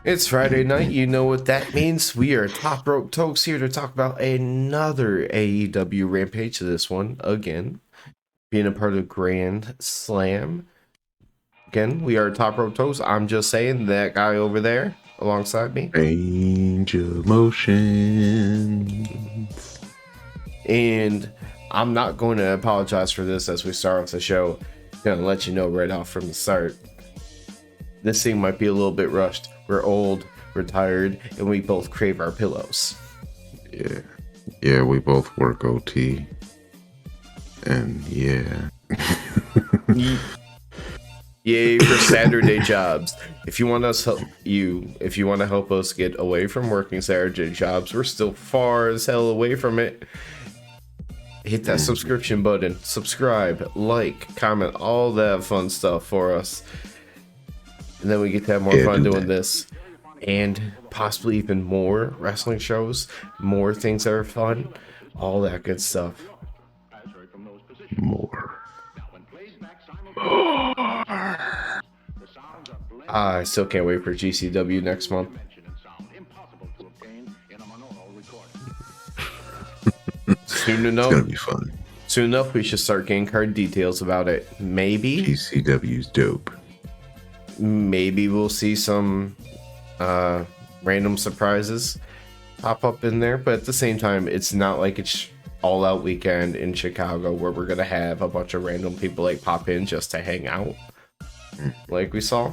It's Friday night. You know what that means. We are Top Rope Tokes here to talk about another AEW Rampage. This one, again, being a part of Grand Slam. Again, we are Top Rope Tokes. I'm just saying that guy over there alongside me. Range of motion. And I'm not going to apologize for this as we start off the show. I'm going to let you know right off from the start. This thing might be a little bit rushed. We're old, we're tired, and we both crave our pillows. Yeah, we both work OT. And yeah. Yay for Saturday jobs. If you want to help us get away from working Saturday jobs, we're still far as hell away from it. Hit that subscription button, subscribe, like, comment, all that fun stuff for us. And then we get to have more fun doing this. And possibly even more wrestling shows, more things that are fun, all that good stuff. More. I still can't wait for GCW next month. Soon enough. It's gonna be fun. Soon enough, we should start getting card details about it. Maybe GCW's dope. Maybe we'll see some random surprises pop up in there, but at the same time, it's not like it's all out weekend in Chicago where we're gonna have a bunch of random people like pop in just to hang out, like we saw.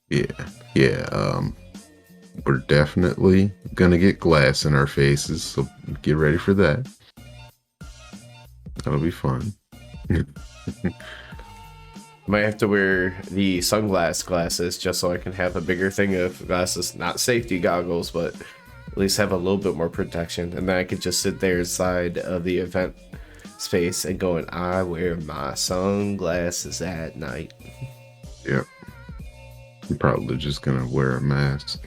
Yeah. We're definitely gonna get glass in our faces, so get ready for that. That'll be fun. Might have to wear the sunglass glasses just so I can have a bigger thing of glasses, not safety goggles, but at least have a little bit more protection. And then I could just sit there inside of the event space and go, and I wear my sunglasses at night. Yep. I'm probably just gonna wear a mask.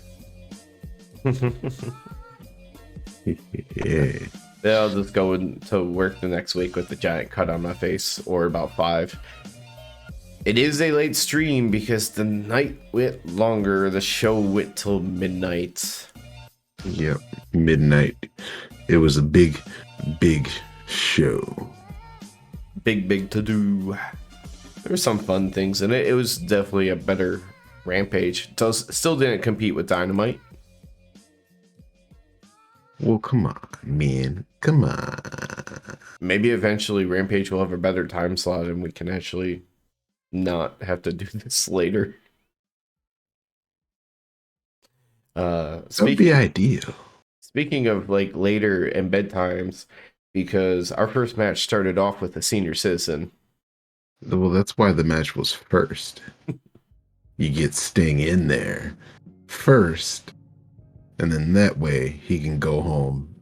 Yeah. Then I'll just go to work the next week with a giant cut on my face, or about 5. It is a late stream because the night went longer. The show went till midnight. Yep, midnight. It was a big show. Big to do. There were some fun things in it. It was definitely a better Rampage. Still didn't compete with Dynamite. Well, come on, man. Come on. Maybe eventually Rampage will have a better time slot and we can actually not have to do this later. That would be ideal. Speaking of like later and bedtimes, because our first match started off with a senior citizen. Well, that's why the match was first. You get Sting in there first, and then that way he can go home,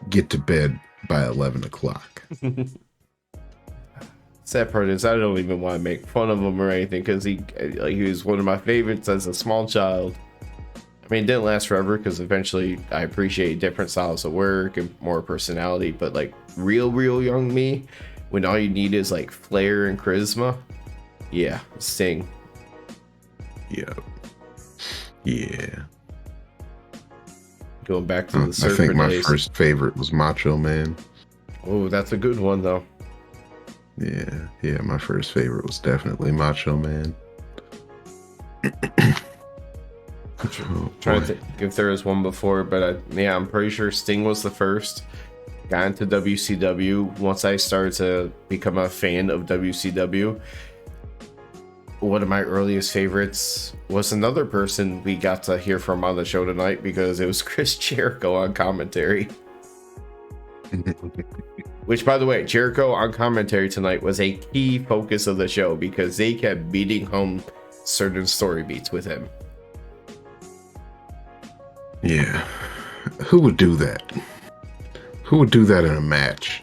get to bed by 11 o'clock. Sad part is I don't even want to make fun of him or anything because he was one of my favorites as a small child. I mean, it didn't last forever because eventually I appreciate different styles of work and more personality, but like real young me, when all you need is like flair and charisma, yeah, Sting. Yeah. Going back to the I think my days. first favorite was Macho Man. Oh, that's a good one though. Yeah, my first favorite was definitely Macho Man. Trying to think if there was one before, but I'm pretty sure Sting was the first. Got into WCW. Once I started to become a fan of WCW, one of my earliest favorites was another person we got to hear from on the show tonight because it was Chris Jericho on commentary. Which, by the way, Jericho on commentary tonight was a key focus of the show because they kept beating home certain story beats with him. Yeah. Who would do that? Who would do that in a match?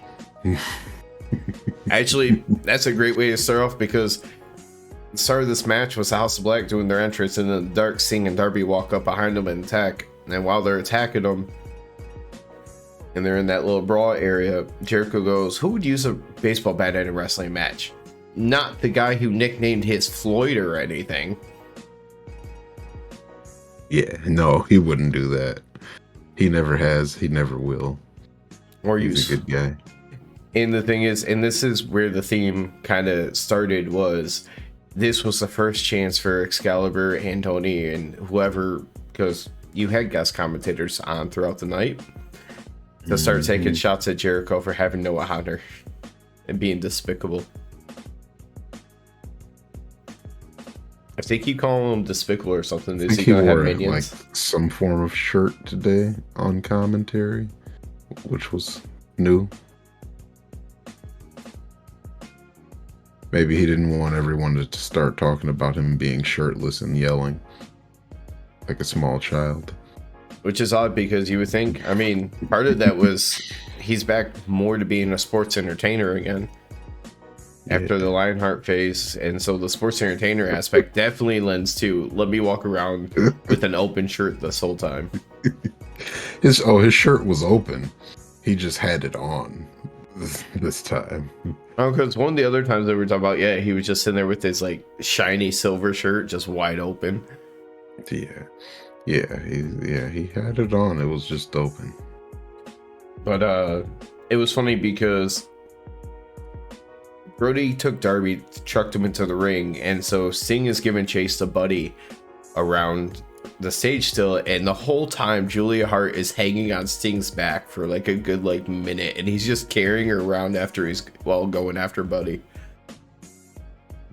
Actually, that's a great way to start off because the start of this match was House of Black doing their entrance, and then Dark, Sting, and Darby walk up behind them and attack. And while they're attacking them, and they're in that little brawl area, Jericho goes, "Who would use a baseball bat in a wrestling match?" Not the guy who nicknamed his Floyd or anything. Yeah, no, he wouldn't do that. He never has. He never will. Or He's use. a good guy. And the thing is, and this is where the theme kind of started, was this was the first chance for Excalibur and Tony and whoever, because you had guest commentators on throughout the night, to start taking shots at Jericho for having no honor and being despicable. I think you call him despicable or something. Is he He gonna have wore minions? like some form of shirt today on commentary, which was new. Maybe he didn't want everyone to start talking about him being shirtless and yelling like a small child. Which is odd, because you would think, I mean, part of that was he's back more to being a sports entertainer again after the Lionheart phase. And so the sports entertainer aspect definitely lends to, let me walk around with an open shirt this whole time. His shirt was open. He just had it on this time. Oh, because one of the other times that we were talking about, yeah, he was just sitting there with his like shiny silver shirt just wide open. He had it on. It was just open. But it was funny because Brody took Darby, chucked him into the ring, and so Sting is giving chase to Buddy around the stage still, and the whole time Julia Hart is hanging on Sting's back for like a good like minute, and he's just carrying her around after going after Buddy.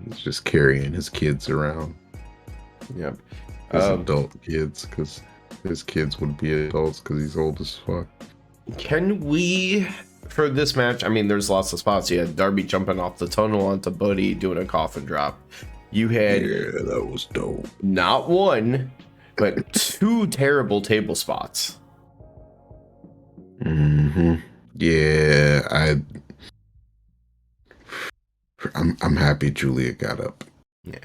He's just carrying his kids around. Yep. His adult kids, because his kids would be adults because he's old as fuck. Can we, for this match, I mean, there's lots of spots. You had Darby jumping off the tunnel onto Buddy doing a coffin drop. You had that was dope. Not one, but two terrible table spots. Yeah, I'm happy Julia got up. Yeah.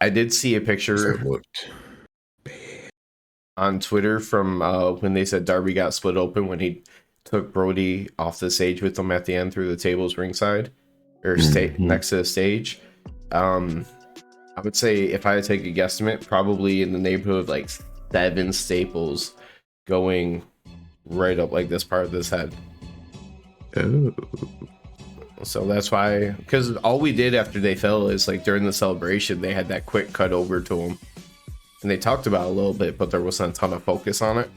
I did see a picture on Twitter from when they said Darby got split open when he took Brody off the stage with them at the end through the tables ringside or next to the stage. I would say, if I had to take a guesstimate, probably in the neighborhood of like 7 staples going right up like this part of his head. Oh. So that's why, because all we did after they fell is like during the celebration, they had that quick cut over to him. And they talked about it a little bit, but there wasn't a ton of focus on it.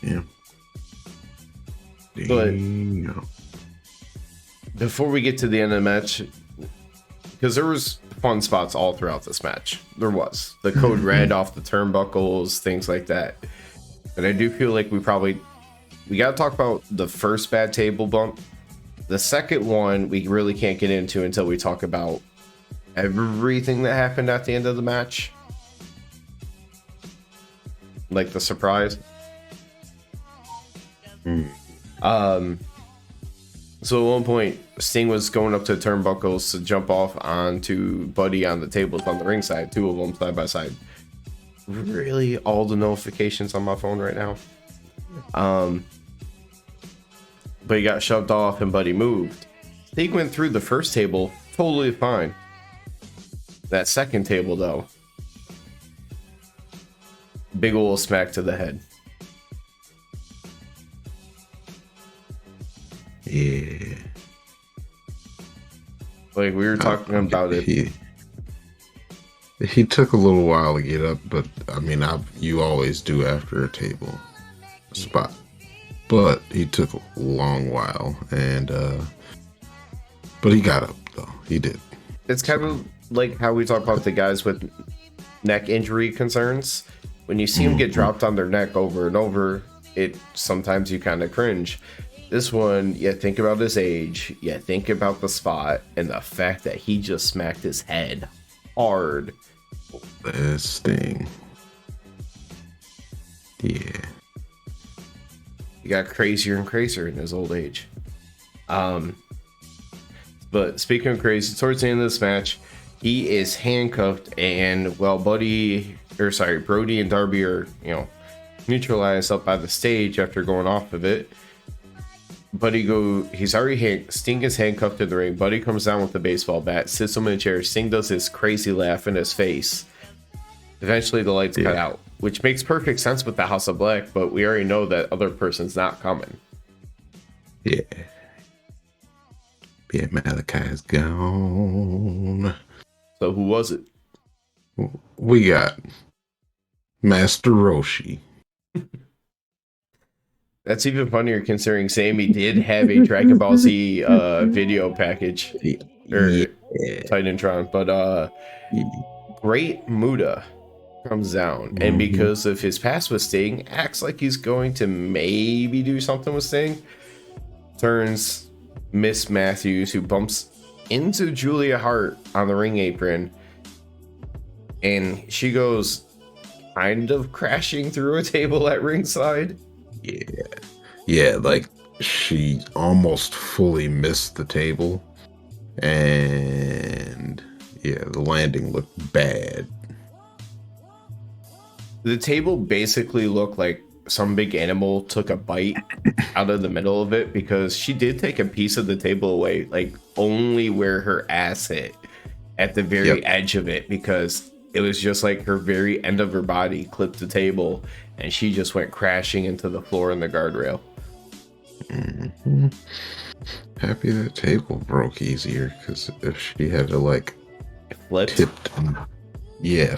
Yeah. But before we get to the end of the match, because there was fun spots all throughout this match. There was. The code red off the turnbuckles, things like that. But I do feel like we got to talk about the first bad table bump. The second one, we really can't get into until we talk about everything that happened at the end of the match. Like the surprise. So at one point, Sting was going up to turnbuckles to jump off onto Buddy on the tables on the ringside, 2 of them side by side. Really, all the notifications on my phone right now. But he got shoved off and Buddy moved. Sting went through the first table totally fine. That second table, though, big ol' smack to the head. Yeah. Like we were talking about it. He took a little while to get up, but I mean, you always do after a table spot. But he took a long while, and but he got up though. He did. It's kind of like how we talk about the guys with neck injury concerns. When you see them get dropped on their neck over and over, it sometimes you kind of cringe. This one, you think about his age, you think about the spot, and the fact that he just smacked his head hard. This thing. Yeah. He got crazier and crazier in his old age. But speaking of crazy, towards the end of this match, he is handcuffed, and while Brody and Darby are, neutralized up by the stage after going off of it. Sting is handcuffed in the ring. Buddy comes down with the baseball bat, sits him in a chair. Sting does his crazy laugh in his face. Eventually, the lights cut out, which makes perfect sense with the House of Black, but we already know that other person's not coming. Yeah. Yeah, Malachi's gone. So who was it? We got Master Roshi. That's even funnier considering Sammy did have a Dragon Ball Z video package or Titantron, but Great Muda comes down, and because of his past with Sting, acts like he's going to maybe do something with Sting. Turns Miss Matthews, who bumps into Julia Hart on the ring apron, and she goes kind of crashing through a table at ringside. Yeah, like she almost fully missed the table, and yeah, the landing looked bad. The table basically looked like some big animal took a bite out of the middle of it, because she did take a piece of the table away, like only where her ass hit at the very edge of it, because it was just like her very end of her body clipped the table and she just went crashing into the floor and the guardrail. Happy that table broke easier, because if she had to like flipped.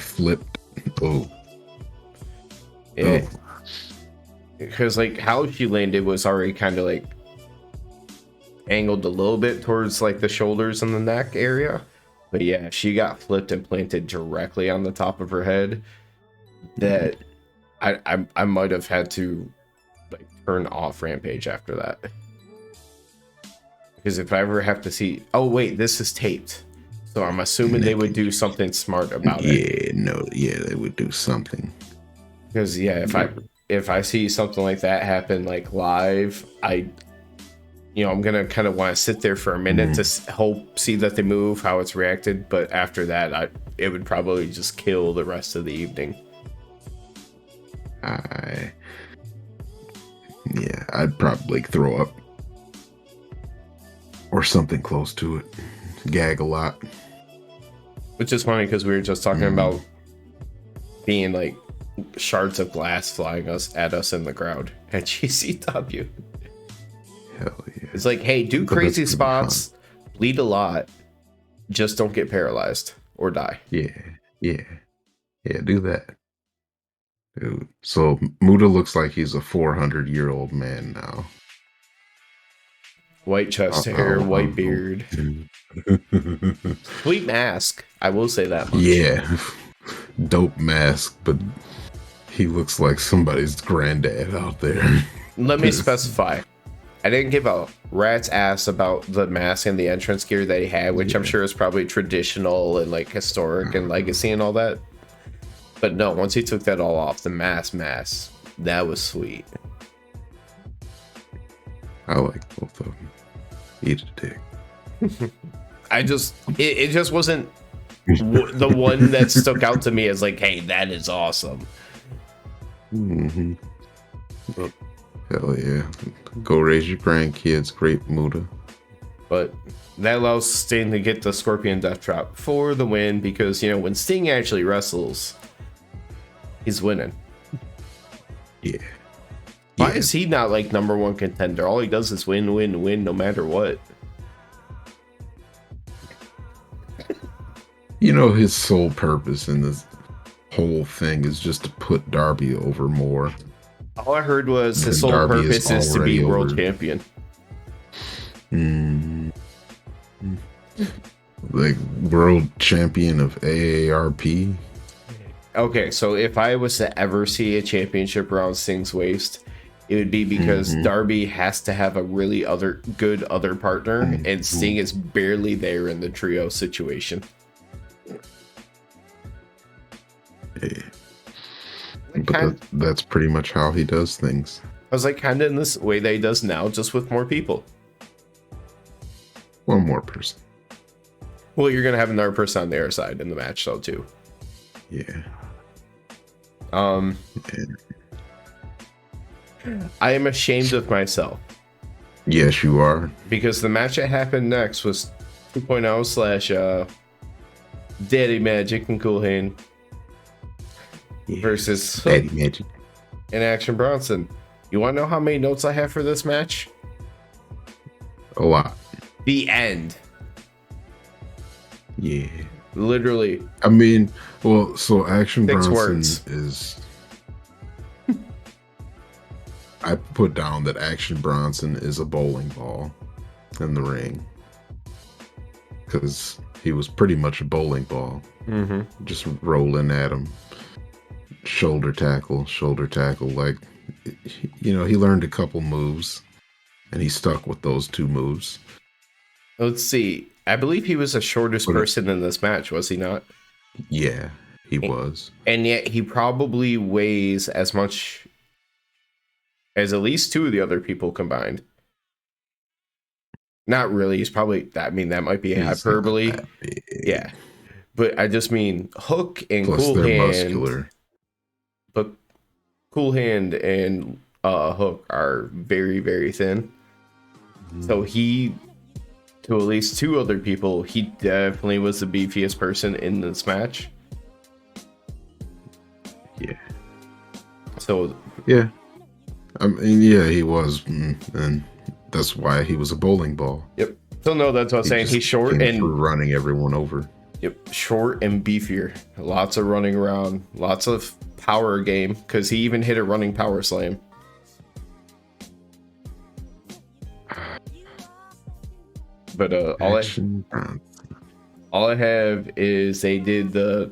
Flipped. Oh. Yeah. Because like how she landed was already kind of like angled a little bit towards like the shoulders and the neck area, but yeah, she got flipped and planted directly on the top of her head. That I might have had to like turn off Rampage after that, because if I ever have to see, oh wait, this is taped, so I'm assuming they would do something smart about it. They would do something. Because if I see something like that happen like live, I'm gonna kind of want to sit there for a minute to see that they move, how it's reacted. But after that, it would probably just kill the rest of the evening. I'd probably throw up or something close to it. Gag a lot. Which is funny because we were just talking about being like shards of glass flying at us in the crowd at GCW. Hell yeah. It's like, hey, do crazy spots, bleed a lot, just don't get paralyzed or die. Yeah, do that. Dude. So Muda looks like he's a 400-year-old man now. White chest hair, white beard. Sweet mask, I will say that much. Yeah. Dope mask, but he looks like somebody's granddad out there. Let me specify. I didn't give a rat's ass about the mask and the entrance gear that he had, which I'm sure is probably traditional and like historic and legacy and all that. But no, once he took that all off, the mask, that was sweet. I like both of them. Eat a dick. It just wasn't the one that stuck out to me as like, hey, that is awesome. Hell yeah. Go raise your grandkids, Great Muda. But that allows Sting to get the Scorpion Death Drop for the win, because, when Sting actually wrestles, he's winning. Yeah. Why is he not like number one contender? All he does is win, no matter what. His sole purpose in this whole thing is just to put Darby over more. All I heard was his sole purpose is to be world champion. Like world champion of AARP. Okay, so if I was to ever see a championship around Sting's waist, it would be because Darby has to have a really good other partner, and Sting is barely there in the trio situation. Yeah. But that's pretty much how he does things. I was like, kind of in this way that he does now, just with more people. One more person. Well, you're gonna have another person on the other side in the match, though, too. Yeah. I am ashamed of myself. Yes, you are. Because the match that happened next was 2.0 / Daddy Magic and Cool Hand Yeah. versus Hook Daddy Magic. and Action Bronson. You want to know how many notes I have for this match? A lot. The end. Yeah. Literally. I mean, well, so Action 6 Bronson words. is. I put down that Action Bronson is a bowling ball in the ring. Because he was pretty much a bowling ball. Mm-hmm. Just rolling at him. Shoulder tackle. Like, he learned a couple moves. And he stuck with those 2 moves. Let's see. I believe he was the shortest person in this match, was he not? Yeah, he was. And yet he probably weighs as much as at least 2 of the other people combined. Not really. He's probably, I mean, that might be hyperbole. Yeah. But I just mean Hook and Plus Cool they're Hand. muscular. But Cool Hand and Hook are very, very thin. So he, to at least 2 other people, he definitely was the beefiest person in this match. Yeah. So yeah, I mean, yeah, he was, and that's why he was a bowling ball. Yep. So no, that's what I'm saying. He's short and running everyone over. Yep, short and beefier. Lots of running around. Lots of power game because he even hit a running power slam. But all I have is they did the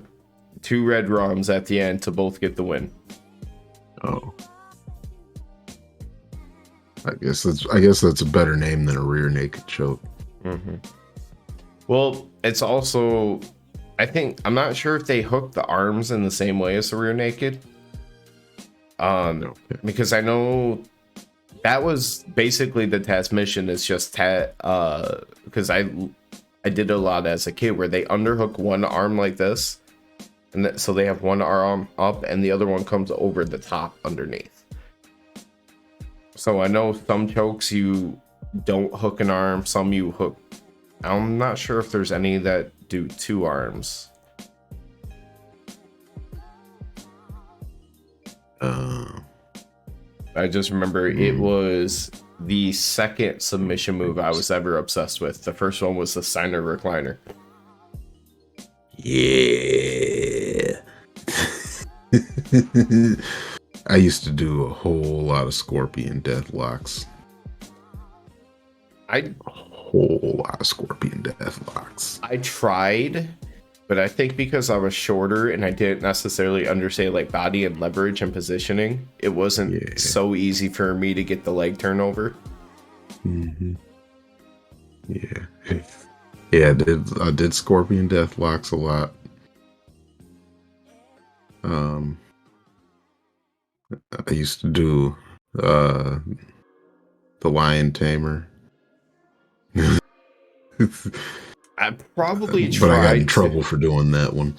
2 red ROMs at the end to both get the win. Oh, I guess that's a better name than a rear naked choke. Mm-hmm. Well, it's also, I'm not sure if they hook the arms in the same way as the rear naked. Because I know that was basically the task mission. It's just because I did a lot as a kid where they underhook one arm like this, and so they have one arm up and the other one comes over the top underneath. So I know some chokes you don't hook an arm, some you hook. I'm not sure if there's any that do 2 arms. I just remember it was the second submission move I was ever obsessed with. The first one was the Steiner recliner. Yeah. I used to do a whole lot of scorpion death locks. I tried, but I think because I was shorter and I didn't necessarily understand like body and leverage and positioning, it wasn't so easy for me to get the leg turnover. Mm-hmm. Yeah, I did scorpion death locks a lot. I used to do the lion tamer. I probably tried, but I got in trouble for doing that one.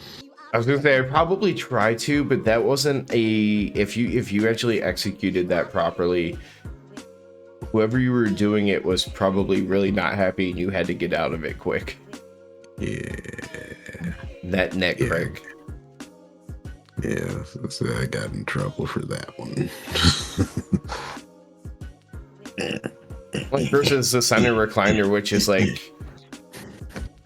I was gonna say I probably tried to, but that wasn't if you actually executed that properly, whoever you were doing it was probably really not happy and you had to get out of it quick. Yeah. That neck break. Yeah, so I got in trouble for that one. Like versus the center recliner, which is like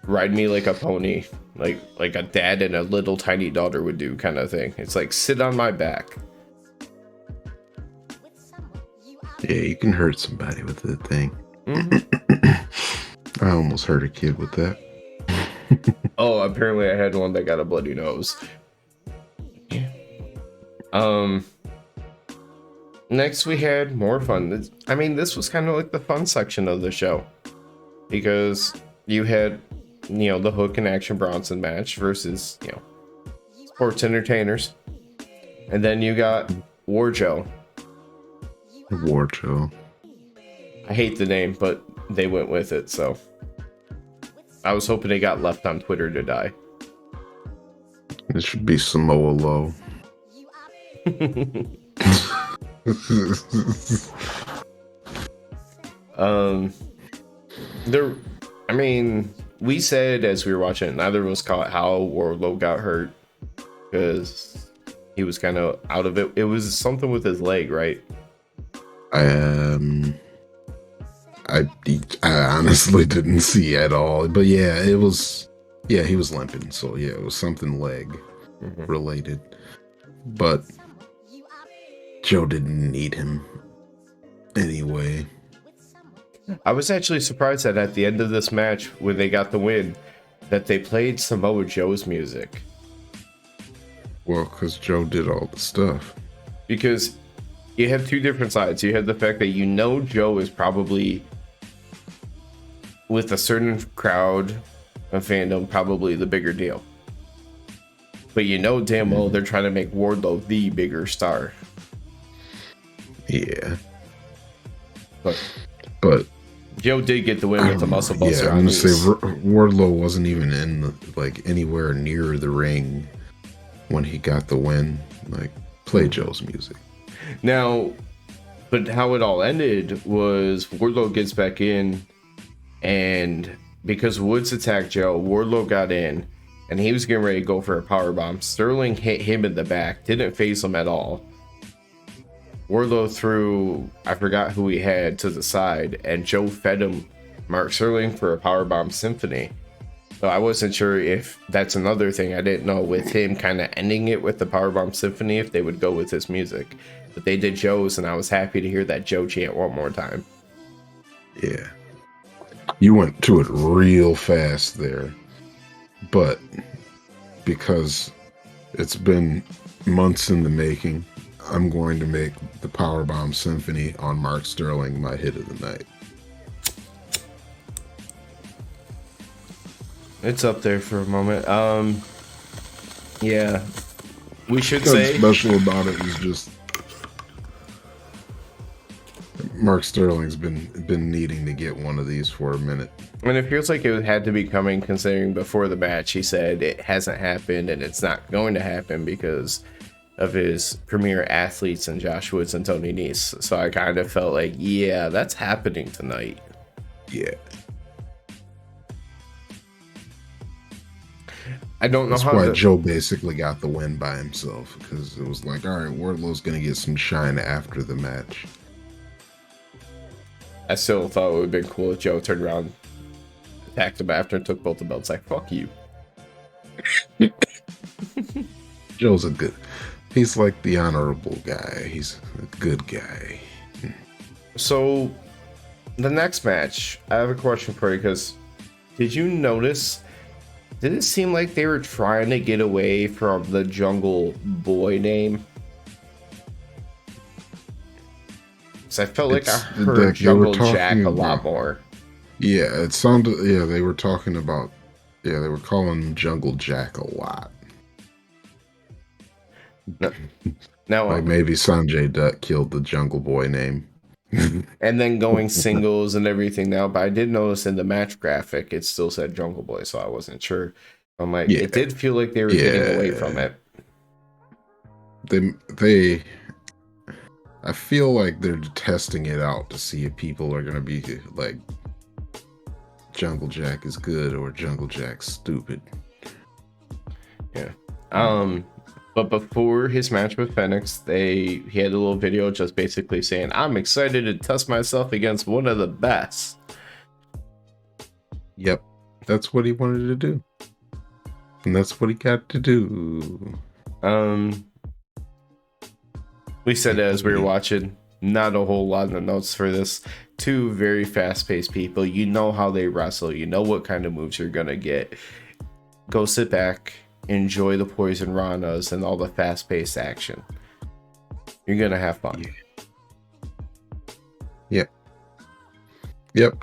ride me like a pony, like a dad and a little tiny daughter would do kind of thing. It's like sit on my back. Yeah, you can hurt somebody with that thing. Mm-hmm. I almost hurt a kid with that. Oh, apparently I had one that got a bloody nose. Yeah. Next we had more fun. I mean, this was kind of like the fun section of the show because you had, the Hook and Action Bronson match versus, sports entertainers, and then you got Warjo. I hate the name, but they went with it, so I was hoping it got left on Twitter to die. It should be Samoa Low. We said as we were watching it, neither of us caught how Wardlow got hurt because he was kind of out of it. It was something with his leg, right? I honestly didn't see at all, but yeah, it was. Yeah, he was limping, so yeah, it was something leg related. But Joe didn't need him anyway. I was actually surprised that at the end of this match, when they got the win, that they played Samoa Joe's music. Well, because Joe did all the stuff. Because you have two different sides. You have the fact that Joe is probably, with a certain crowd of fandom, probably the bigger deal. But damn well they're trying to make Wardlow the bigger star. Yeah. But Joe did get the win with the muscle buster. Yeah, I'm gonna say Wardlow wasn't even in anywhere near the ring when he got the win. Like, play Joe's music. Now, but how it all ended was Wardlow gets back in, and because Woods attacked Joe, Wardlow got in, and he was getting ready to go for a powerbomb. Sterling hit him in the back, didn't face him at all. Wardlow threw, I forgot who he had, to the side, and Joe fed him Mark Sterling for a powerbomb symphony. So I wasn't sure if that's another thing. I didn't know with him kind of ending it with the powerbomb symphony if they would go with his music. But they did Joe's, and I was happy to hear that Joe chant one more time. Yeah. You went to it real fast there. But because it's been months in the making, I'm going to make the Powerbomb Symphony on Mark Sterling my hit of the night. It's up there for a moment. Yeah. We should What's say special about it is just Mark Sterling's been needing to get one of these for a minute. And it feels like it had to be coming, considering before the match he said it hasn't happened and it's not going to happen because of his premier athletes and Josh Woods and Tony Nese. So I kind of felt like, yeah, that's happening tonight. Yeah. I don't know That's how why Joe basically got the win by himself, because it was like, all right, Wardlow's going to get some shine after the match. I still thought it would have been cool if Joe turned around, attacked him after, and took both the belts. Like, fuck you. Joe's he's like the honorable guy. He's a good guy. So, the next match, I have a question for you, because did you notice, did it seem like they were trying to get away from the Jungle Boy name? Because I felt like I heard Jungle Jack a lot more. Yeah, it sounded, they were talking about, they were calling him Jungle Jack a lot. Now, like maybe Sanjay Dutt killed the Jungle Boy name. And then going singles and everything now, but I did notice in the match graphic it still said Jungle Boy, so I wasn't sure. I'm like, it did feel like they were getting away from it. They I feel like they're testing it out to see if people are gonna be like, Jungle Jack is good or Jungle Jack's stupid. Yeah. But before his match with Phoenix, he had a little video just basically saying, I'm excited to test myself against one of the best. Yep. That's what he wanted to do. And that's what he got to do. We said as we were watching, not a whole lot of notes for this. Two very fast-paced people. You know how they wrestle. You know what kind of moves you're going to get. Go sit back. Enjoy the poison ranas and all the fast-paced action. You're gonna have fun. Yep.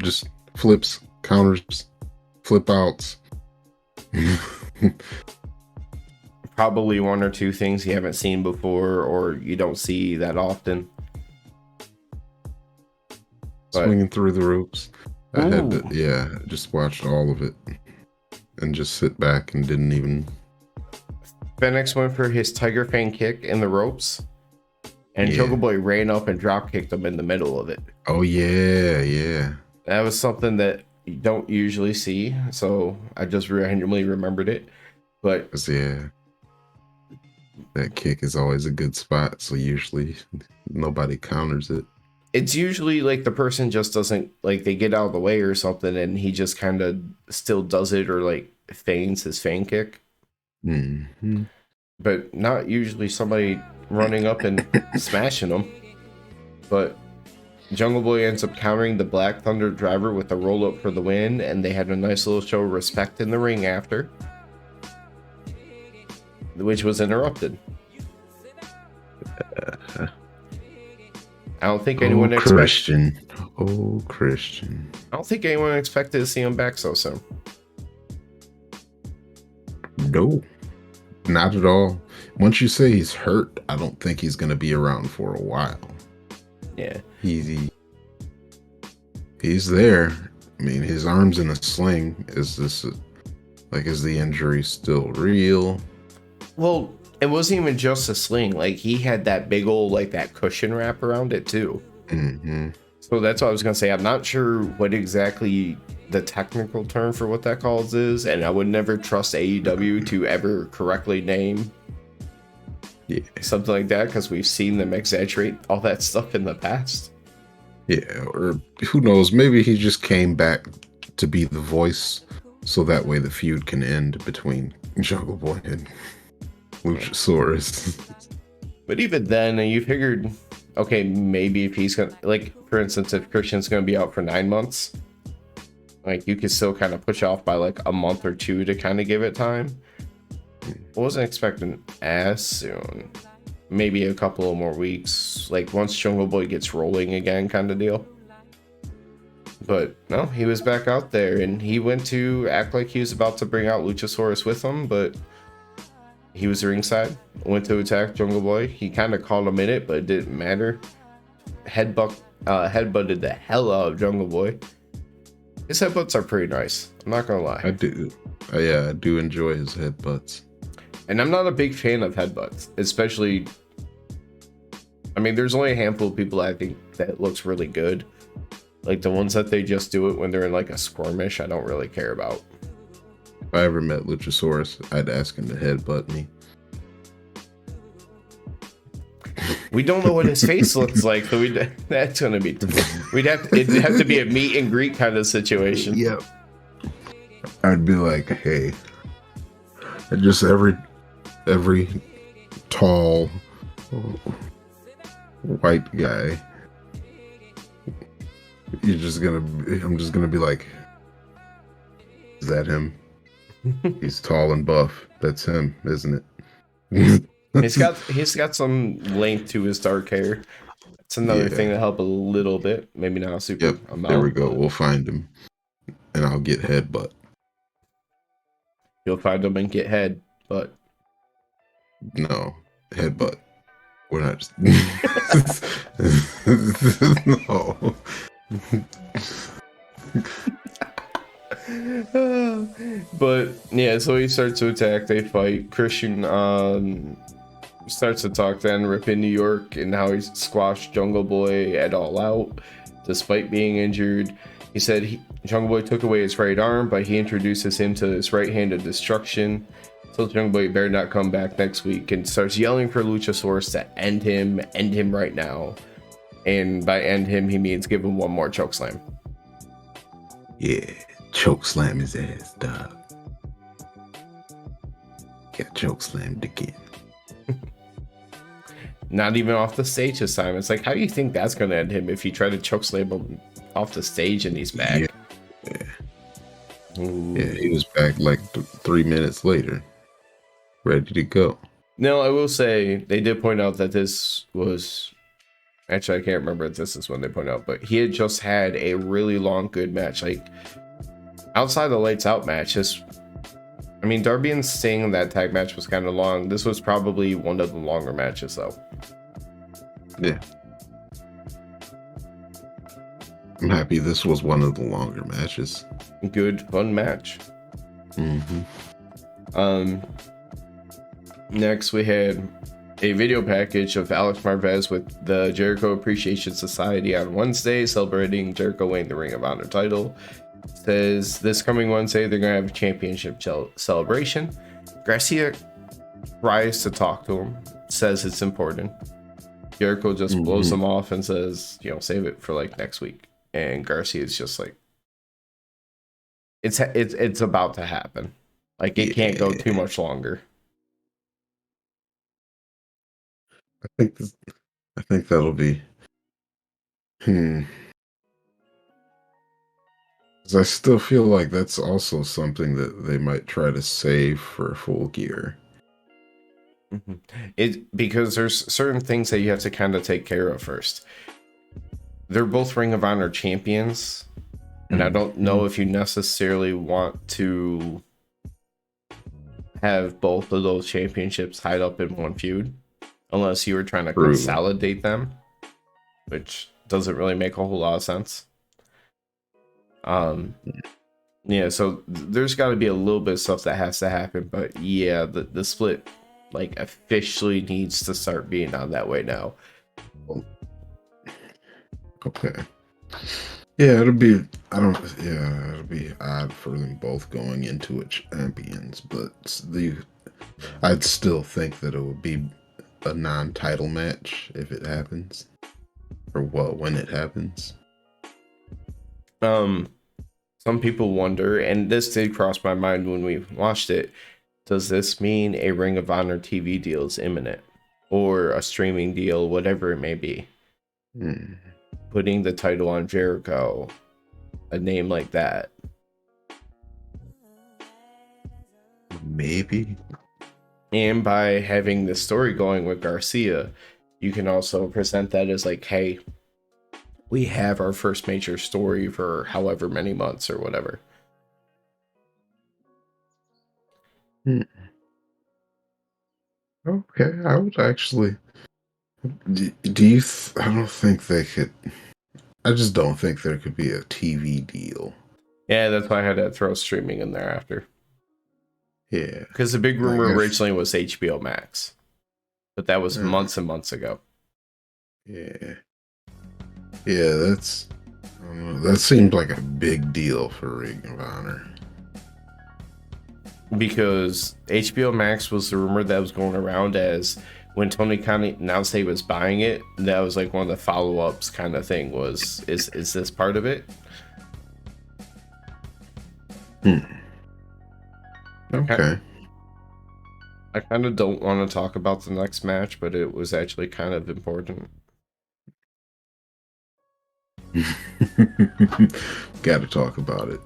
Just flips, counters, flip outs. Probably one or two things you haven't seen before or you don't see that often. Swinging through the ropes. I had to, just watched all of it and just sit back and didn't even. Phoenix went for his Tiger Fang kick in the ropes, and Jungle Boy ran up and drop kicked him in the middle of it. Oh yeah. That was something that you don't usually see, so I just randomly remembered it. But That kick is always a good spot, so usually nobody counters it. It's usually like the person just doesn't, like, they get out of the way or something, and he just kind of still does it, or like feigns his feint kick. Mm-hmm. But not usually somebody running up and smashing him. But Jungle Boy ends up countering the Black Thunder driver with a roll up for the win, and they had a nice little show of respect in the ring after, which was interrupted. I don't think anyone Christian. I don't think anyone expected to see him back so soon. No, not at all. Once you say he's hurt, I don't think he's going to be around for a while. Yeah. He's there. I mean, his arm's in a sling. Is the injury still real? Well, it wasn't even just a sling. Like, he had that big old, like, that cushion wrap around it too. Mm-hmm. So that's what I was gonna say. I'm not sure what exactly the technical term for what that calls is, and I would never trust AEW to ever correctly name something like that, because we've seen them exaggerate all that stuff in the past. Yeah, or who knows? Maybe he just came back to be the voice, so that way the feud can end between Jungle Boy and Luchasaurus. But even then, you figured, okay, maybe if he's gonna, like, for instance, if Christian's gonna be out for 9 months, like, you could still kind of push off by like a month or two to kind of give it time. I wasn't expecting as soon. Maybe a couple of more weeks, like once Jungle Boy gets rolling again, kind of deal. But no, he was back out there, and he went to act like he was about to bring out Luchasaurus with him, but he was ringside, went to attack Jungle Boy. He kind of called him in it, but it didn't matter. Headbutted the hell out of Jungle Boy. His headbutts are pretty nice, I'm not gonna lie. I do. I do enjoy his headbutts. And I'm not a big fan of headbutts, especially, I mean, there's only a handful of people I think that looks really good. Like the ones that they just do it when they're in like a skirmish, I don't really care about. If I ever met Luchasaurus, I'd ask him to headbutt me. We don't know what his face looks like, so that's gonna be. It'd have to be a meet and greet kind of situation. Yep. I'd be like, hey, just every tall white guy, I'm just gonna be like, is that him? He's tall and buff. That's him, isn't it? He's got some length to his dark hair. That's another thing that help a little bit. Maybe not a super amount. There we go. We'll find him, and I'll get headbutt. You'll find him and get head, but no headbutt. We're not. No. But yeah, so he starts to attack. They fight. Christian starts to talk then Rip in New York and how he's squashed Jungle Boy at All Out despite being injured. He said Jungle Boy took away his right arm, but he introduces him to his right hand of destruction. Tells Jungle Boy better not come back next week, and starts yelling for Luchasaurus to end him right now. And by end him, he means give him one more chokeslam. Yeah, chokeslam his ass, dog. Got chokeslammed again. Not even off the stage this time. It's like, how do you think that's going to end him if you try to chokeslam him off the stage and he's back? Yeah, he was back like 3 minutes later, ready to go. Now, I will say, they did point out that this was... Actually, I can't remember if this is when they point out, but he had just had a really long, good match. Like, outside the Lights Out match, I mean, Darby and Sting, that tag match was kind of long. This was probably one of the longer matches, though. Yeah. I'm happy this was one of the longer matches. Good, fun match. Next, we had a video package of Alex Marvez with the Jericho Appreciation Society on Wednesday, celebrating Jericho winning the Ring of Honor title. Says this coming Wednesday they're gonna have a championship celebration. Garcia tries to talk to him, says it's important. Jericho just blows him off and says, save it for like next week. And Garcia's just like, it's about to happen. Like it can't go too much longer. I think that'll be. 'Cause I still feel like that's also something that they might try to save for Full Gear. Because there's certain things that you have to kind of take care of first. They're both Ring of Honor champions, and I don't know if you necessarily want to have both of those championships tied up in one feud, unless you were trying to consolidate them, which doesn't really make a whole lot of sense. So there's got to be a little bit of stuff that has to happen, but yeah, the split like officially needs to start being on that way now. Okay. Yeah, it'll be odd for them both going into it champions, but I'd still think that it would be a non-title match if it happens, or when it happens. Some people wonder, and this did cross my mind when we watched it, does this mean a Ring of Honor TV deal is imminent, or a streaming deal, whatever it may be? Putting the title on Jericho, a name like that. Maybe. And by having the story going with Garcia, you can also present that as like, hey, we have our first major story for however many months or whatever. Okay, I would actually. Do you? I don't think they could. I just don't think there could be a TV deal. Yeah, that's why I had to throw streaming in there after. Yeah, because the big rumor originally was HBO Max, but that was months and months ago. Yeah, that seemed like a big deal for Ring of Honor. Because HBO Max was the rumor that was going around as when Tony Khan announced he was buying it, that was like one of the follow-ups kind of thing was, is this part of it? Okay. I kind of don't want to talk about the next match, but it was actually kind of important. Got to talk about it.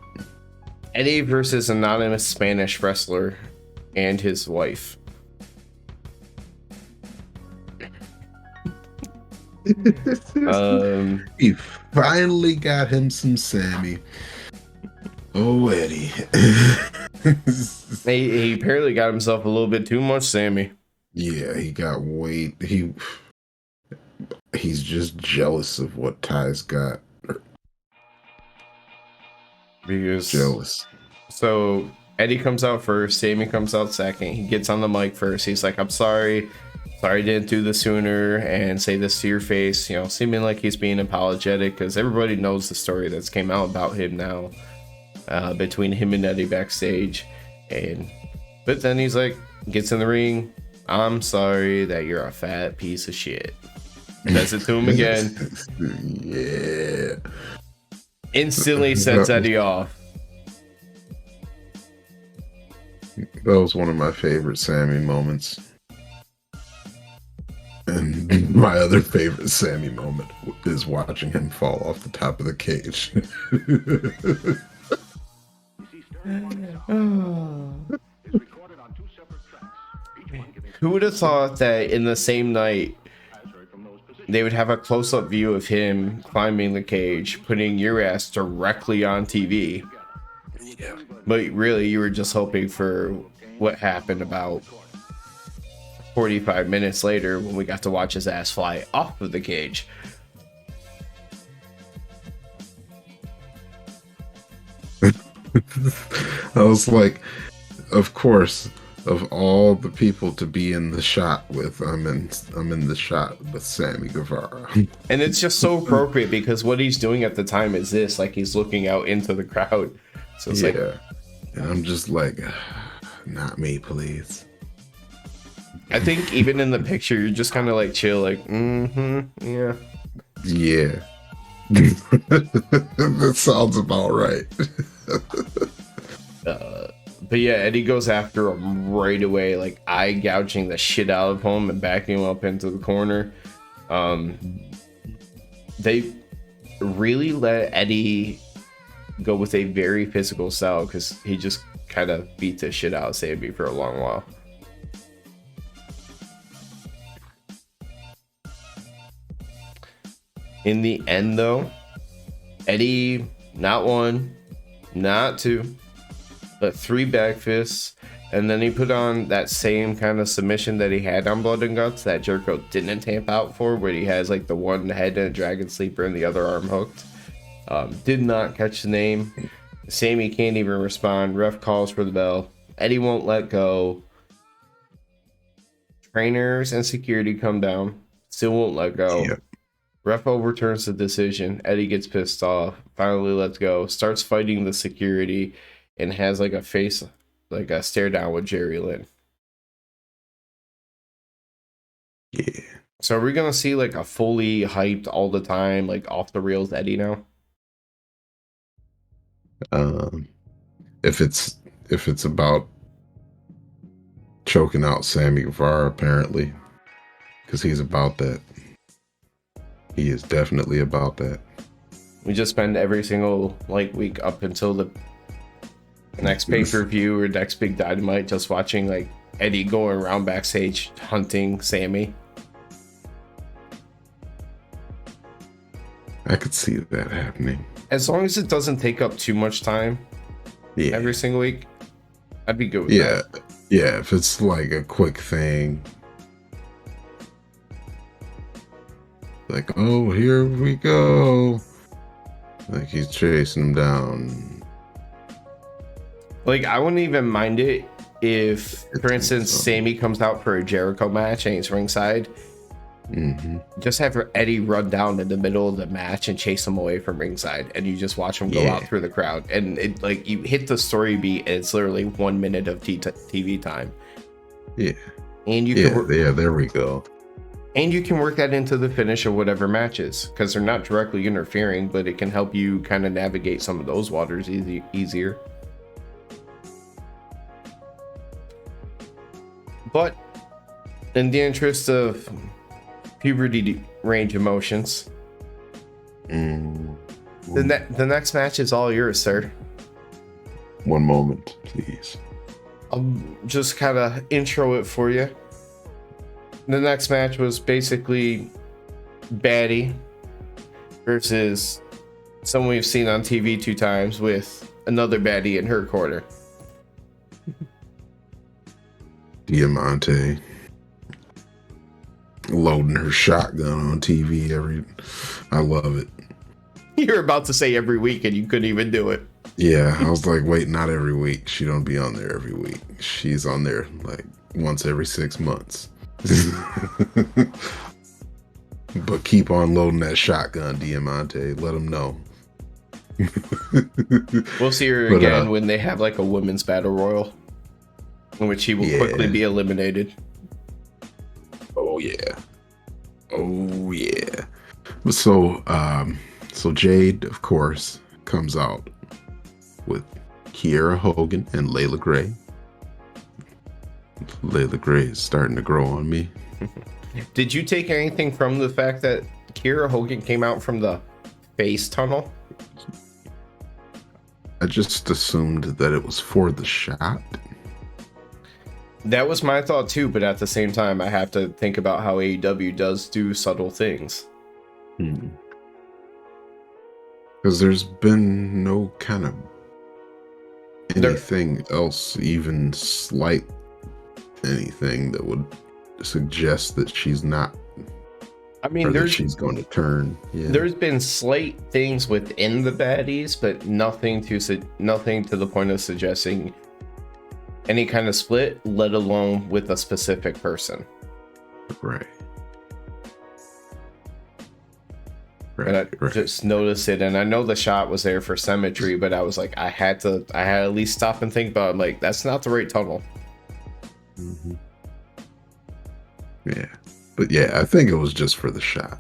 Eddie versus anonymous Spanish wrestler and his wife. He finally got him some Sammy. Oh, Eddie. He apparently got himself a little bit too much Sammy. Yeah, he got he's just jealous of what Ty's got. Because jealous. So Eddie comes out first, Sammy comes out second. He gets on the mic first. He's like, I'm sorry I didn't do this sooner and say this to your face, seeming like he's being apologetic because everybody knows the story that's came out about him now, between him and Eddie backstage. But then he's like, gets in the ring, I'm sorry that you're a fat piece of shit. Says it to him again. Yeah. Instantly sets Eddie off. That was one of my favorite Sammy moments. And my other favorite Sammy moment is watching him fall off the top of the cage. Who would have thought that in the same night they would have a close-up view of him climbing the cage, putting your ass directly on TV? Yeah. But really, you were just hoping for what happened about 45 minutes later when we got to watch his ass fly off of the cage. I was like, of course, of all the people to be in the shot with, I'm in the shot with Sammy Guevara. And it's just so appropriate because what he's doing at the time is this, like he's looking out into the crowd. So it's like, and I'm just like, not me, please. I think even in the picture, you're just kind of like chill, like, yeah. Yeah. That sounds about right. But yeah, Eddie goes after him right away, like eye gouging the shit out of him and backing him up into the corner. They really let Eddie go with a very physical style because he just kind of beat the shit out of Sammy for a long while. In the end, though, Eddie, not one, not two, but 3 back fists, and then he put on that same kind of submission that he had on Blood and Guts that Jericho didn't tamp out for, where he has like the one head and a dragon sleeper and the other arm hooked. Did not catch the name. Sammy can't even respond. Ref calls for the bell. Eddie won't let go. Trainers and security come down. Still won't let go. Yep. Ref overturns the decision. Eddie gets pissed off. Finally lets go. Starts fighting the security and has like a face, like a stare down with Jerry Lynn. Yeah. So are we gonna see like a fully hyped all the time, like off the rails Eddie now? If it's about choking out Sammy Guevara, apparently, because he's about that. He is definitely about that. We just spend every single like week up until the next pay-per-view or next big Dynamite just watching like Eddie going around backstage hunting Sammy. I could see that happening. As long as it doesn't take up too much time every single week, I'd be good with that. Yeah, if it's like a quick thing. Like, oh, here we go. Like he's chasing him down. Like, I wouldn't even mind it if, for instance, Sammy comes out for a Jericho match and he's ringside. Just have Eddie run down in the middle of the match and chase him away from ringside, and you just watch him go out through the crowd. And it like you hit the story beat, and it's literally 1 minute of TV time. Yeah, and you can there we go. And you can work that into the finish of whatever matches because they're not directly interfering, but it can help you kind of navigate some of those waters easier. But in the interest of puberty range emotions, the next match is all yours, sir. One moment, please. I'll just kind of intro it for you. The next match was basically Baddie versus someone we've seen on TV 2 times with another baddie in her corner. Diamante loading her shotgun on TV I love it. You're about to say every week and you couldn't even do it. Yeah, I was like, wait, not every week. She don't be on there every week. She's on there like once every 6 months. But keep on loading that shotgun, Diamante. Let them know. We'll see her again when they have like a women's battle royal in which she will quickly be eliminated. Oh yeah. So Jade, of course, comes out with Kiera Hogan and Layla Gray. Layla Gray is starting to grow on me. Did you take anything from the fact that Kiera Hogan came out from the face tunnel? I just assumed that it was for the shot. That was my thought too, but at the same time, I have to think about how AEW does do subtle things. Because there's been no kind of anything else, even slight anything that would suggest that she's not. I mean, she's going to turn. Yeah. There's been slight things within the baddies, but nothing to the point of suggesting any kind of split, let alone with a specific person. Right. And I just noticed it, and I know the shot was there for symmetry, but I was like, I had to at least stop and think about it. Like, that's not the right tunnel. Yeah. But yeah, I think it was just for the shot.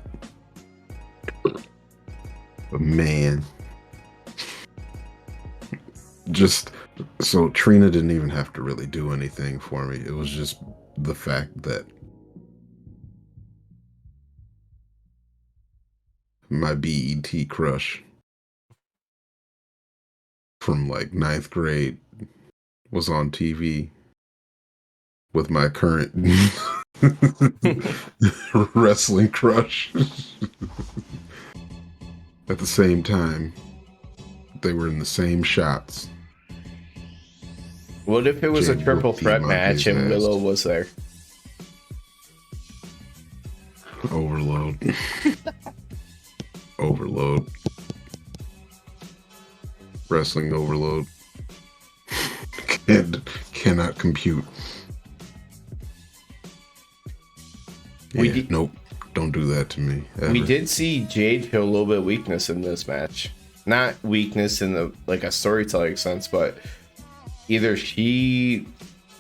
But man, just so Trina didn't even have to really do anything for me. It was just the fact that my BET crush from like ninth grade was on TV with my current wrestling crush. At the same time, they were in the same shots. What if it was a Jade triple whooped threat match Diamante's and ass. Willow was there? Overload. Overload. Wrestling overload. Cannot compute. Nope. Don't do that to me. Ever. We did see Jade show a little bit of weakness in this match. Not weakness in the like a storytelling sense, but either she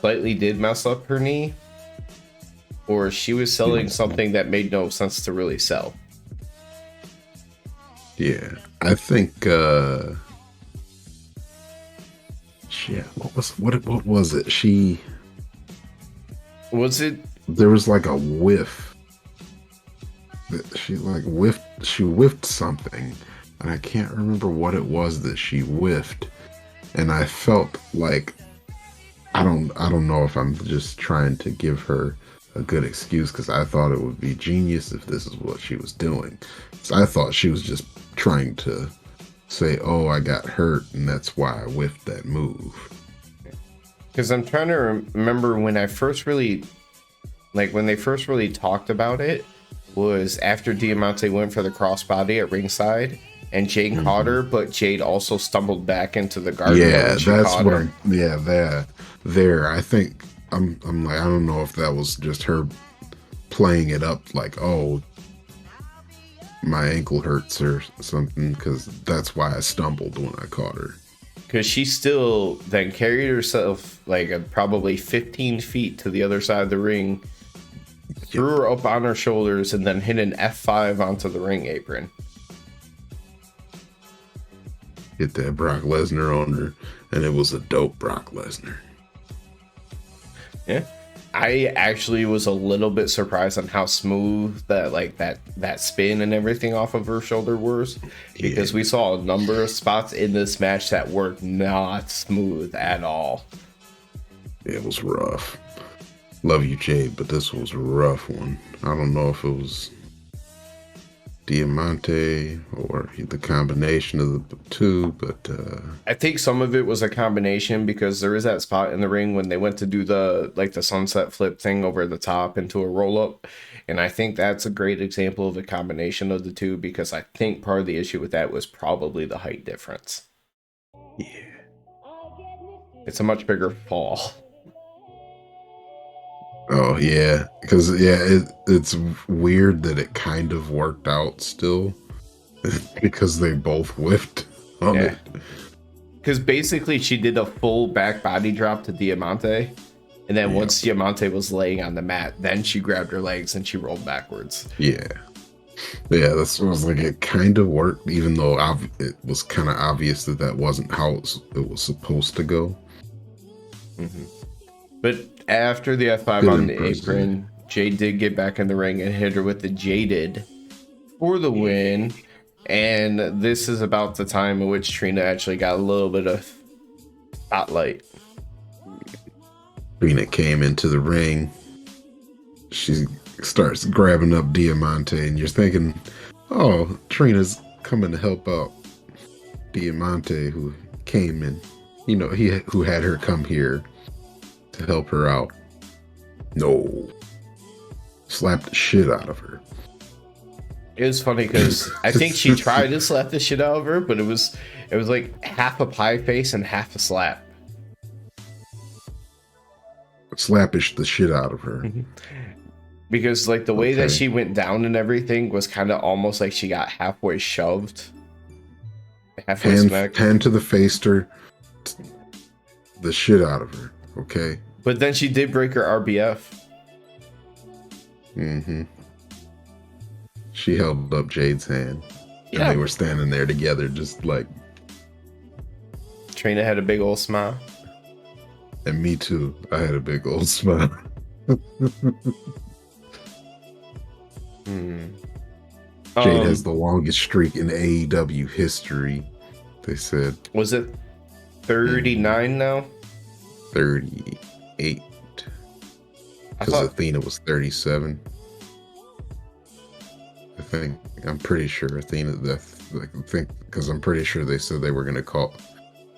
slightly did mess up her knee, or she was selling something that made no sense to really sell. Yeah, I think. Yeah, what was it? Was it? There was like a whiff. She whiffed something, and I can't remember what it was that she whiffed. And I felt like I don't know if I'm just trying to give her a good excuse, because I thought it would be genius if this is what she was doing. So I thought she was just trying to say, "Oh, I got hurt, and that's why I whiffed that move." Because I'm trying to remember when I first really, like when they first really talked about it, was after Diamante went for the crossbody at ringside, and Jade caught her, but Jade also stumbled back into the guard. Yeah, that's what there. I think I'm like, I don't know if that was just her playing it up like, oh, my ankle hurts or something, because that's why I stumbled when I caught her. Because she still then carried herself like probably 15 feet to the other side of the ring, threw her up on her shoulders, and then hit an F5 onto the ring apron. Hit that Brock Lesnar on her, and it was a dope Brock Lesnar. Yeah. I actually was a little bit surprised on how smooth that spin and everything off of her shoulder was, because we saw a number of spots in this match that were not smooth at all. It was rough. Love you, Jade, but this was a rough one. I don't know if it was Diamante or the combination of the two, but I think some of it was a combination, because there is that spot in the ring when they went to do the sunset flip thing over the top into a roll up, and I think that's a great example of a combination of the two, because I think part of the issue with that was probably the height difference. Yeah, it's a much bigger fall. Oh yeah, because it's weird that it kind of worked out still, because they both whiffed on it. Because basically she did a full back body drop to Diamante, and then once Diamante was laying on the mat, then she grabbed her legs and she rolled backwards. Yeah, that's what I was like. It kind of worked, even though it was kind of obvious that wasn't how it was supposed to go. Mm-hmm. But after the F5 on the apron, Jade did get back in the ring and hit her with the Jaded for the win. And this is about the time in which Trina actually got a little bit of spotlight. Trina came into the ring. She starts grabbing up Diamante, and you're thinking, oh, Trina's coming to help out Diamante, who came in, who had her come here to help her out. No. Slapped the shit out of her. It was funny because I think she tried to slap the shit out of her, but it was like half a pie face and half a slap. Slappish the shit out of her. Because like the way that she went down and everything was kind of almost like she got halfway shoved. Halfway smacked. Hand to the face her. The shit out of her. Okay. But then she did break her RBF. Mm-hmm. She held up Jade's hand, and Yeah. they were standing there together, just like. Trina had a big old smile. And me too. I had a big old smile. Jade has the longest streak in AEW history, they said. Was it 39 now? 38. Because Athena was 37. I'm pretty sure Athena, because I'm pretty sure they said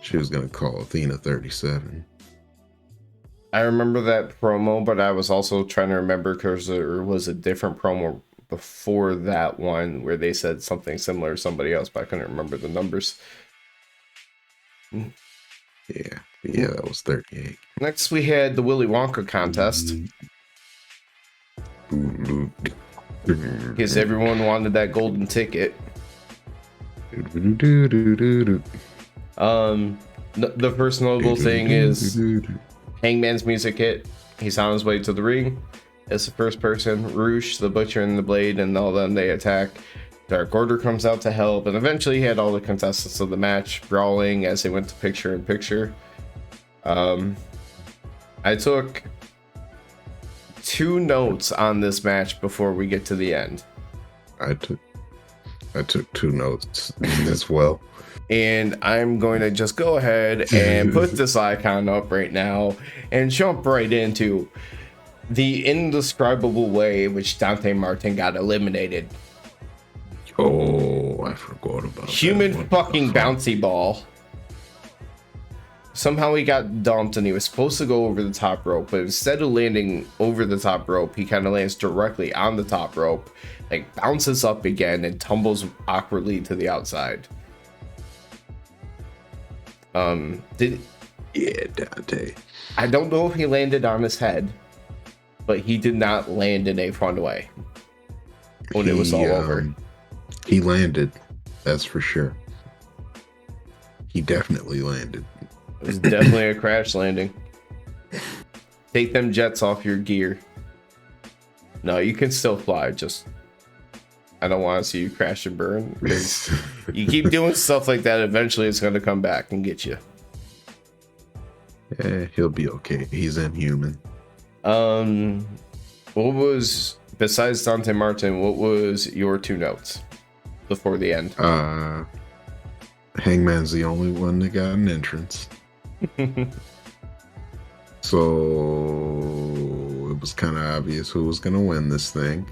she was going to call Athena 37. I remember that promo, but I was also trying to remember because there was a different promo before that one where they said something similar to somebody else, but I couldn't remember the numbers. Yeah, that was 38. Next, we had the Willy Wonka contest. Because everyone wanted that golden ticket. The first notable thing is Hangman's music hit. He's on his way to the ring. As the first person, Roosh, the Butcher, and the Blade, and all them, they attack. Dark Order comes out to help, and eventually he had all the contestants of the match brawling as they went to picture in picture. I took 2 notes on this match before we get to the end. I took 2 notes as well. And I'm going to just go ahead and put this icon up right now and jump right into the indescribable way in which Dante Martin got eliminated. Oh, I forgot about Human fucking bouncy ball. Somehow he got dumped and he was supposed to go over the top rope, but instead of landing over the top rope, he kind of lands directly on the top rope, like bounces up again and tumbles awkwardly to the outside. Dante. I don't know if he landed on his head, but he did not land in a fun way when it was all over. He landed, that's for sure. He definitely landed. It was definitely a crash landing. Take them jets off your gear. No, you can still fly, just I don't want to see you crash and burn. Because you keep doing stuff like that, eventually it's going to come back and get you. Yeah, he'll be okay. He's inhuman. What was, besides Dante Martin, what was your 2 notes before the end? Hangman's the only one that got an entrance. So it was kind of obvious who was going to win this thing.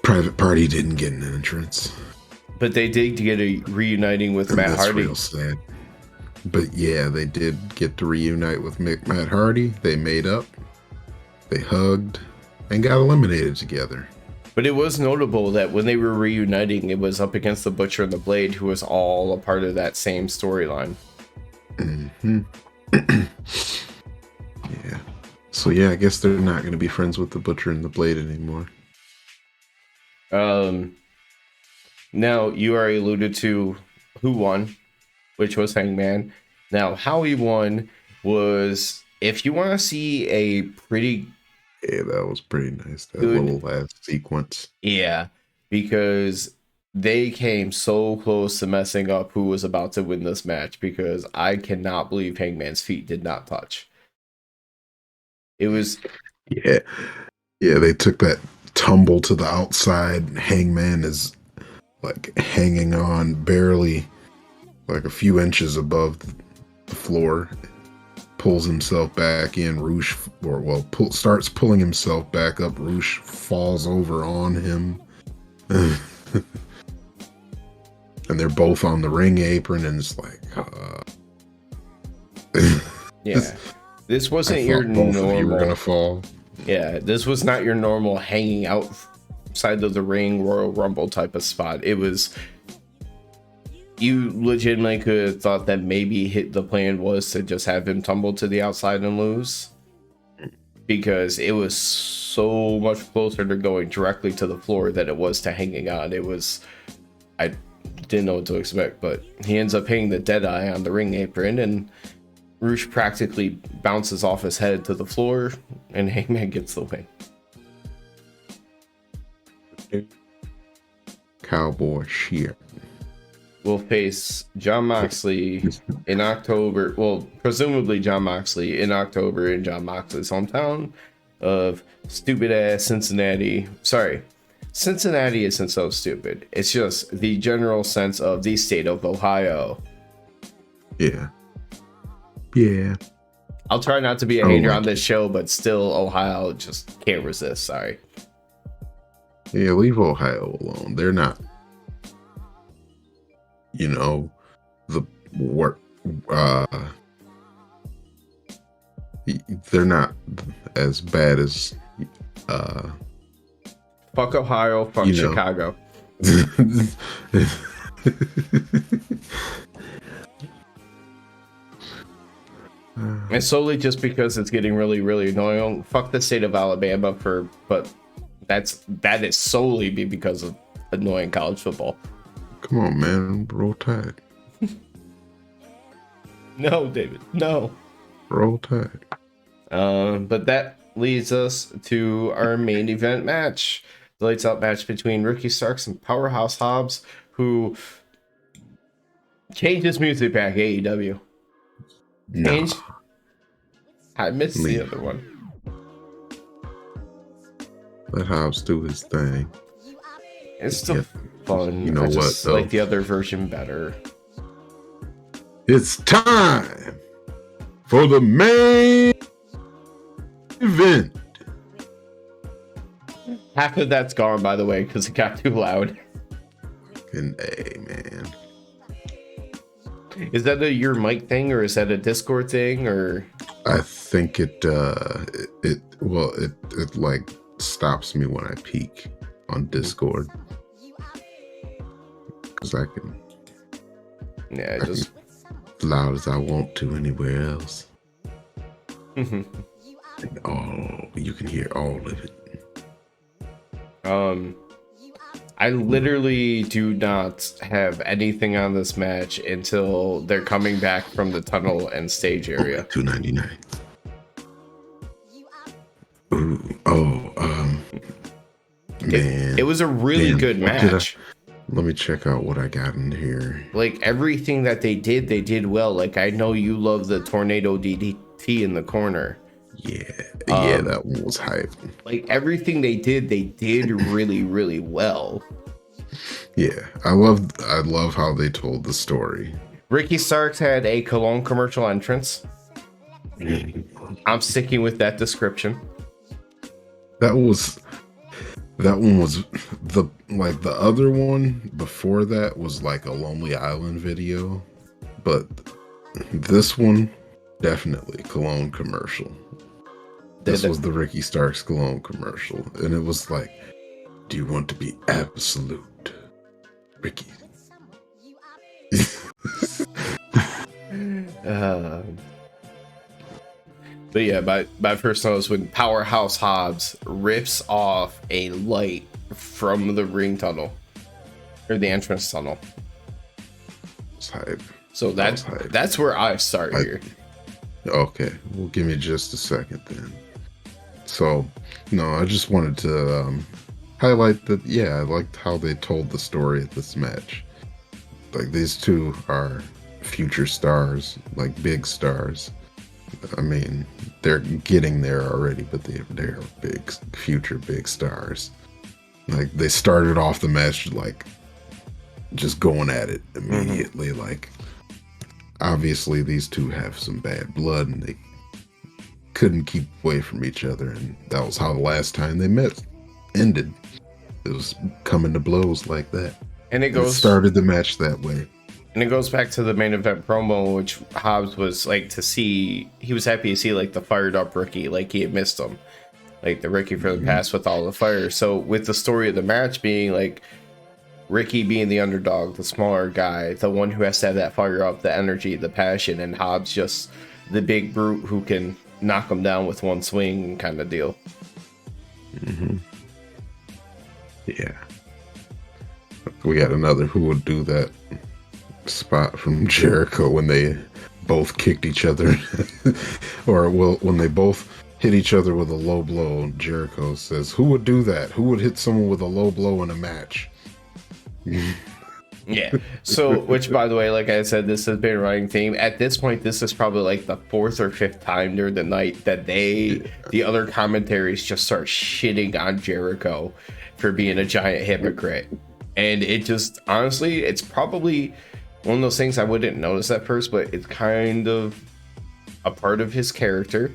Private Party didn't get an entrance, but they did get a reuniting with Matt Hardy. That's real sad. But yeah, they did get to reunite with Matt Hardy. They made up, they hugged, and got eliminated together. But it was notable that when they were reuniting, it was up against the Butcher and the Blade, who was all a part of that same storyline. Mm-hmm. Yeah. So yeah, I guess they're not going to be friends with the Butcher and the Blade anymore. Now you already alluded to who won, which was Hangman. Now how he won was, if you want to see a pretty, yeah, that was pretty nice, that good little last sequence. Yeah, because they came so close to messing up who was about to win this match, because I cannot believe Hangman's feet did not touch. It was, yeah, they took that tumble to the outside. Hangman is like hanging on barely, like a few inches above the floor, pulls himself back in. Roosh, starts pulling himself back up. Roosh falls over on him. And they're both on the ring apron, and it's like, yeah, this wasn't your both normal. Of you were gonna fall. Yeah, this was not your normal hanging outside of the ring Royal Rumble type of spot. It was, you legitimately could have thought that maybe the plan was to just have him tumble to the outside and lose, because it was so much closer to going directly to the floor than it was to hanging on. It was, I didn't know what to expect, but he ends up hanging the dead eye on the ring apron, and Roosh practically bounces off his head to the floor, and Hangman gets the win. Cowboy Sheer Will face Jon Moxley in October. Well, presumably Jon Moxley in October in Jon Moxley's hometown of stupid ass Cincinnati. Sorry, Cincinnati isn't so stupid. It's just the general sense of the state of Ohio. Yeah. I'll try not to be a hater on this show, but still, Ohio just can't resist. Sorry. Yeah, leave Ohio alone. They're not, they're not as bad as fuck Ohio, fuck Chicago. And solely just because it's getting really, really annoying. Fuck the state of Alabama but that is solely because of annoying college football. Come on, man, roll Tide. No, David, no. Roll Tide. But that leads us to our main event match. The lights out match between Ricky Starks and Powerhouse Hobbs, who changed his music back, AEW. Change. No. I missed the other one. Let Hobbs do his thing. It's still fun. You know I just like the other version better. It's time for the main event. Half of that's gone, by the way, because it got too loud. And hey, man. Is that your mic thing, or is that a Discord thing, or? I think it like stops me when I peek on Discord. Because I can. Yeah, just as loud as I want to anywhere else. And you can hear all of it. I literally do not have anything on this match until they're coming back from the tunnel and stage area. $2.99. Man. It was a really good match. Let me check out what I got in here. Like, everything that they did well. Like, I know you love the tornado DDT in the corner. Yeah, that one was hype. Like, everything they did really, really well. Yeah, I love how they told the story. Ricky Starks had a cologne commercial entrance. I'm sticking with that description. That one was the other one before that was like a Lonely Island video, but this one definitely cologne commercial. This was the Ricky Starks cologne commercial, and it was like, do you want to be absolute, Ricky? But yeah, my first notice when Powerhouse Hobbs rips off a light from the ring tunnel, or the entrance tunnel. It's hype. So that's where I start here. Okay, well, give me just a second then. So, no, I just wanted to highlight that, I liked how they told the story of this match. Like, these two are future stars, like big stars. I mean, they're getting there already, but they're big, future big stars. Like, they started off the match, like, just going at it immediately. Like, obviously, these two have some bad blood, and they couldn't keep away from each other, and that was how the last time they met ended. It was coming to blows like that. And it started the match that way. And it goes back to the main event promo, which Hobbs was like he was happy to see like the fired up Ricky, like he had missed him, like the Ricky from the past with all the fire. So with the story of the match being like Ricky being the underdog, the smaller guy, the one who has to have that fire up, the energy, the passion, and Hobbs just the big brute who can knock him down with one swing kind of deal. Yeah. We got another who would do that spot from Jericho when they both kicked each other, or when they both hit each other with a low blow. Jericho says, "Who would do that? Who would hit someone with a low blow in a match?" Yeah. So, which by the way, like I said, this has been a running theme. At this point, this is probably like the 4th or 5th time during the night that the other commentaries just start shitting on Jericho for being a giant hypocrite. And it just, honestly, it's probably one of those things I wouldn't notice at first, but it's kind of a part of his character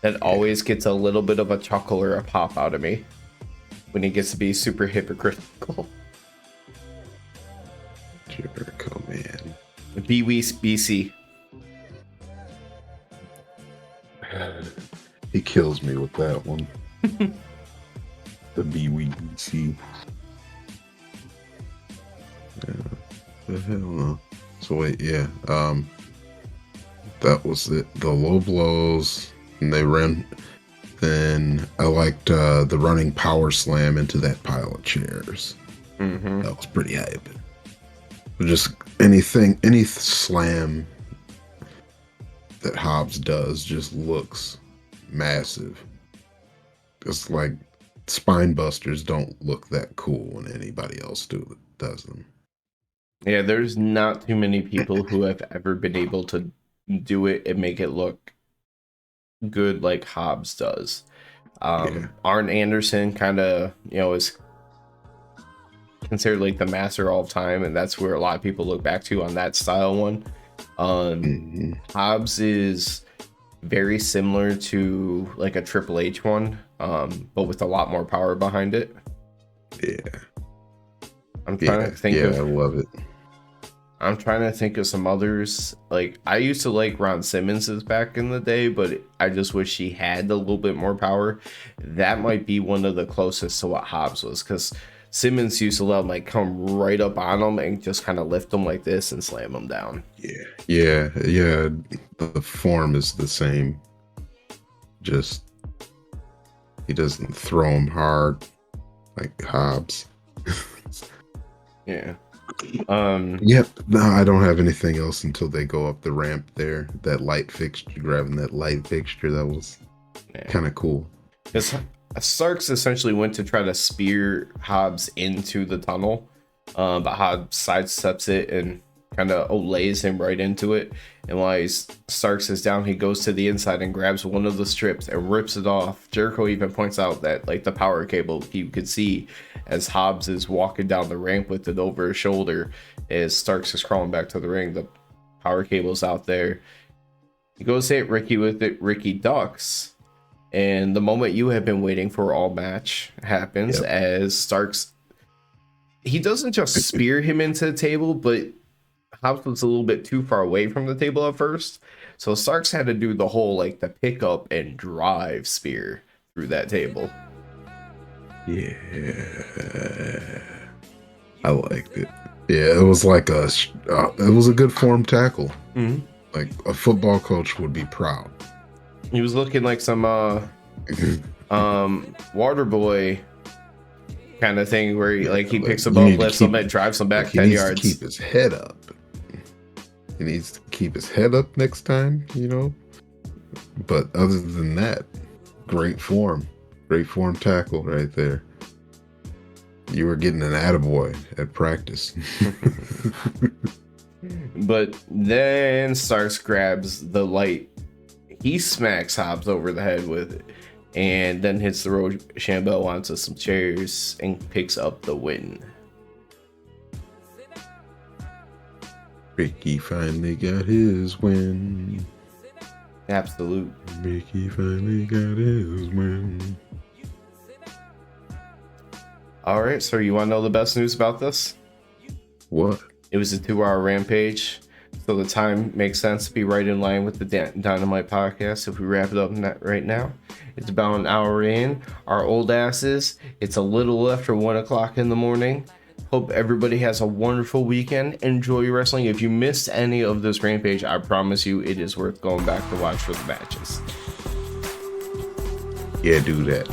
that always gets a little bit of a chuckle or a pop out of me when he gets to be super hypocritical. Jericho, man. BC. He kills me with that one. The BC. The hell no. So wait, yeah. That was it. The low blows, and they ran. Then I liked the running power slam into that pile of chairs. Mm-hmm. That was pretty hype. Just any slam that Hobbs does just looks massive. It's like spine busters don't look that cool when anybody else does them. Yeah, there's not too many people who have ever been able to do it and make it look good like Hobbs does. Arn Anderson kind of, is considered like the master all time, and that's where a lot of people look back to on that style one. Hobbs is very similar to like a Triple H one, but with a lot more power behind it. Yeah. I'm trying to think I love it. I'm trying to think of some others. Like, I used to like Ron Simmons's back in the day, but I just wish he had a little bit more power. That might be one of the closest to what Hobbs was, because Simmons used to let him like come right up on him and just kind of lift him like this and slam him down. Yeah. The form is the same. Just he doesn't throw him hard like Hobbs. Yeah. Yep. No, I don't have anything else until they go up the ramp there. That light fixture, grabbing that light fixture, that was kind of cool. Because Starks essentially went to try to spear Hobbs into the tunnel, but Hobbs sidesteps it and kind of lays him right into it. And while Starks is down, he goes to the inside and grabs one of the strips and rips it off. Jericho even points out that like the power cable you could see as Hobbs is walking down the ramp with it over his shoulder as Starks is crawling back to the ring. The power cable's out there. He goes to hit Ricky with it. Ricky ducks. And the moment you have been waiting for all match happens as Starks, he doesn't just spear him into the table, but Hobbs was a little bit too far away from the table at first. So Starks had to do the whole like the pick up and drive spear through that table. Yeah. I liked it. Yeah, it was like it was a good form tackle. Mm-hmm. Like a football coach would be proud. He was looking like some water boy kind of thing where he picks him up, lifts him, and drives him back 10 yards. He needs to keep his head up. He needs to keep his head up next time, But other than that, great form tackle right there. You were getting an attaboy at practice. But then Starks grabs the light. He smacks Hobbs over the head with it, and then hits the Rochambeau onto some chairs and picks up the win. Ricky finally got his win. Absolute. Ricky finally got his win. All right, so you want to know the best news about this? What? It was a 2-hour Rampage, so the time makes sense to be right in line with the Dynamite podcast. If we wrap it up right now, it's about an hour in. Our old asses, it's a little after 1 o'clock in the morning. Hope everybody has a wonderful weekend. Enjoy your wrestling. If you missed any of this Rampage, I promise you it is worth going back to watch for the matches. Yeah, do that.